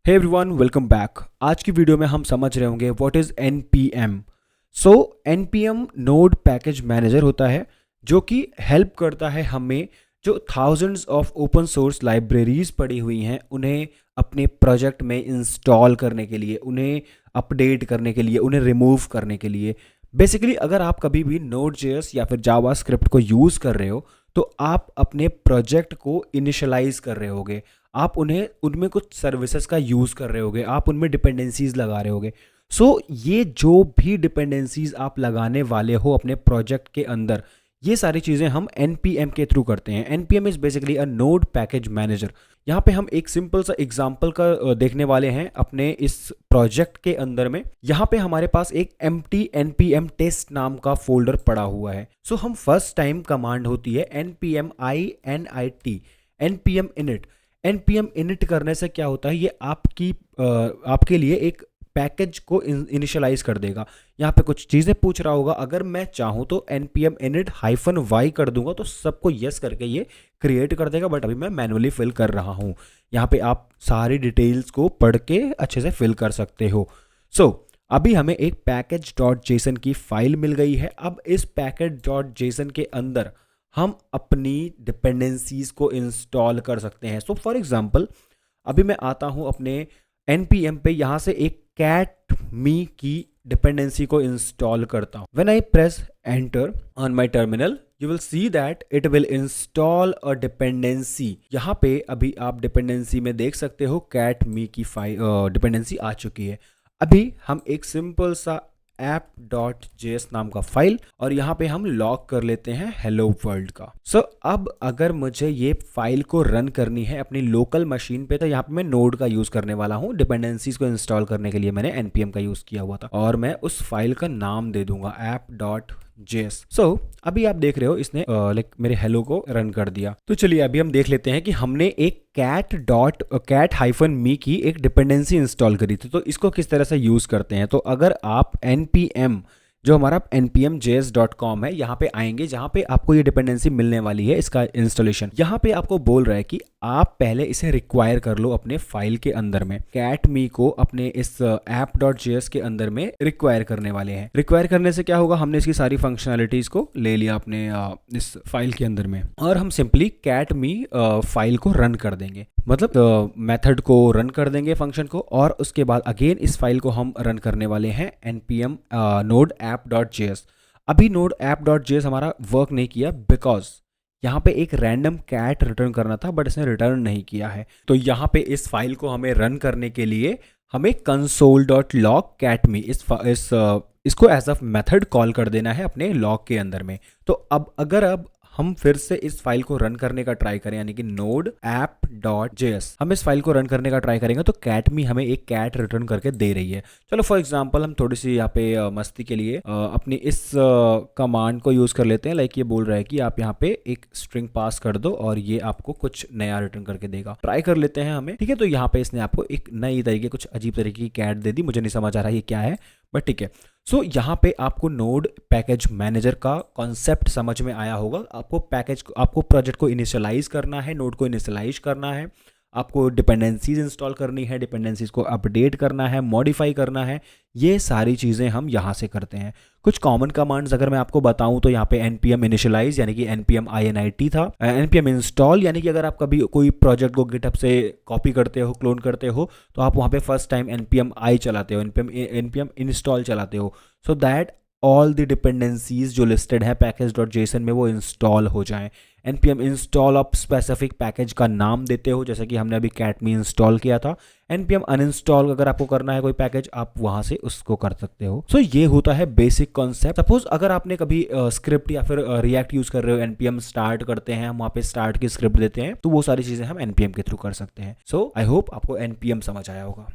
Hey everyone, welcome back. आज की video में हम समझ रहे होंगे what is NPM. So NPM node package manager होता है जो कि हेल्प करता है हमें जो thousands of open source libraries पड़ी हुई हैं उन्हें अपने प्रोजेक्ट में इंस्टॉल करने के लिए, उन्हें अपडेट करने के लिए, उन्हें रिमूव करने के लिए। बेसिकली अगर आप कभी भी नोड जेएस या फिर जावा स्क्रिप्ट को यूज़ कर रहे हो तो आप अपने प्रोजेक्ट को इनिशियलाइज कर रहे होगे, आप उन्हें उनमें कुछ सर्विसेज का यूज़ कर रहे होगे, आप उनमें डिपेंडेंसीज लगा रहे होगे। सो ये जो भी डिपेंडेंसीज आप लगाने वाले हो अपने प्रोजेक्ट के अंदर, ये सारी चीज़ें हम npm के थ्रू करते हैं। npm is basically a node package manager. यहाँ पे हम एक सिंपल सा एग्जांपल का देखने वाले हैं अपने इस प्रोजेक्ट के अंदर में। यहाँ पे हमारे पास एक empty npm टेस्ट नाम का फोल्डर पड़ा हुआ है। सो हम फर्स्ट टाइम कमांड होती है npm init, npm init। npm init करने से क्या होता है, ये आपके लिए एक पैकेज को इनिशियलाइज कर देगा। यहाँ पे कुछ चीज़ें पूछ रहा होगा, अगर मैं चाहूँ तो npm init -y कर दूंगा तो सबको यस करके ये क्रिएट कर देगा, बट अभी मैं मैनुअली फिल कर रहा हूँ। यहाँ पे आप सारी डिटेल्स को पढ़ के अच्छे से फिल कर सकते हो। अभी हमें एक पैकेज डॉट जेसन की फाइल मिल गई है। अब इस पैकेज डॉट जेसन के अंदर हम अपनी डिपेंडेंसीज को इंस्टॉल कर सकते हैं। फॉर एग्जांपल अभी मैं आता हूं अपने npm पे, यहां से एक कैट मी की डिपेंडेंसी को इंस्टॉल करता हूं। When I press enter on my terminal you will see that it will install a dependency. यहाँ पे अभी आप डिपेंडेंसी में देख सकते हो कैट मी की डिपेंडेंसी आ चुकी है। अभी हम एक सिंपल सा app.js नाम का फाइल और यहाँ पे हम लॉग कर लेते हैं हेलो वर्ल्ड का। अब अगर मुझे ये फाइल को रन करनी है अपनी लोकल मशीन पे, तो यहाँ पे मैं नोड का यूज करने वाला हूँ। डिपेंडेंसीज को इंस्टॉल करने के लिए मैंने npm का यूज किया हुआ था और मैं उस फाइल का नाम दे दूंगा app.js। अभी आप देख रहे हो इसने मेरे हेलो को रन कर दिया। तो चलिए अभी हम देख लेते हैं कि हमने एक cat-me की एक डिपेंडेंसी इंस्टॉल करी थी, तो इसको किस तरह से यूज करते हैं। तो अगर आप npm जो हमारा npmjs.com है यहाँ पे आएंगे, जहाँ पे आपको ये डिपेंडेंसी मिलने वाली है, इसका इंस्टॉलेशन यहाँ पे आपको बोल रहा है कि आप पहले इसे रिक्वायर कर लो अपने फाइल के अंदर में। कैट मी को अपने इस app.js के अंदर में रिक्वायर करने वाले हैं। रिक्वायर करने से क्या होगा, हमने इसकी सारी फंक्शनैलिटीज को ले लिया अपने इस फाइल के अंदर में और हम सिंपली कैट मी फाइल को रन कर देंगे, मतलब मेथड को रन कर देंगे, फंक्शन को। और उसके बाद अगेन इस फाइल को हम रन करने वाले हैं npm node app.js। अभी node app.js हमारा वर्क नहीं किया बिकॉज यहाँ पे एक रैंडम कैट रिटर्न करना था, बट इसने रिटर्न नहीं किया है। तो यहाँ पे इस फाइल को हमें रन करने के लिए हमें console.log catme इसको एज अ मेथड कॉल कर देना है अपने लॉग के अंदर में। तो अब हम फिर से इस फाइल को रन करने का ट्राई करें, यानी कि node app.js, हम इस फाइल को रन करने का ट्राई करेंगे तो कैटमी हमें एक कैट रिटर्न करके दे रही है। चलो फॉर एग्जांपल हम थोड़ी सी यहाँ पे मस्ती के लिए अपनी इस कमांड को यूज़ कर लेते हैं। लाइक ये बोल रहा है कि आप यहाँ पे एक स्ट्रिंग पास कर दो और ये आपको कुछ नया रिटर्न करके देगा। ट्राई कर लेते हैं हमें, ठीक है। तो यहाँ पे इसने आपको एक नई तरीके, कुछ अजीब तरीके की कैट दे दी, मुझे नहीं समझ आ रहा ये क्या है, बट ठीक है। यहाँ पे आपको नोड पैकेज मैनेजर का कॉन्सेप्ट समझ में आया होगा। आपको प्रोजेक्ट को इनिशियलाइज करना है, नोड को इनिशियलाइज करना है, आपको डिपेंडेंसीज इंस्टॉल करनी है, डिपेंडेंसीज को अपडेट करना है, मॉडिफाई करना है। ये सारी चीज़ें हम यहाँ से करते हैं। कुछ कॉमन कमांड्स अगर मैं आपको बताऊं तो यहाँ पे npm इनिशियलाइज यानी कि npm init था, npm इंस्टॉल यानी कि अगर आप कभी कोई प्रोजेक्ट को गिटहब से कॉपी करते हो, क्लोन करते हो, तो आप वहाँ पे फर्स्ट टाइम npm i चलाते हो, npm इंस्टॉल चलाते हो, so that all the dependencies जो लिस्टेड है पैकेज.json में वो इंस्टॉल हो जाएं। npm इंस्टॉल आप स्पेसिफिक पैकेज का नाम देते हो, जैसे कि हमने अभी कैटमी इंस्टॉल किया था। npm अनइंस्टॉल अगर आपको करना है कोई पैकेज, आप वहां से उसको कर सकते हो। ये होता है बेसिक कॉन्सेप्ट। सपोज अगर आपने कभी स्क्रिप्ट या फिर रिएक्ट यूज कर रहे हो, npm स्टार्ट करते हैं, हम वहाँ पे स्टार्ट की स्क्रिप्ट देते हैं, तो वो सारी चीजें हम npm के थ्रू कर सकते हैं। आई होप आपको npm समझ आया होगा।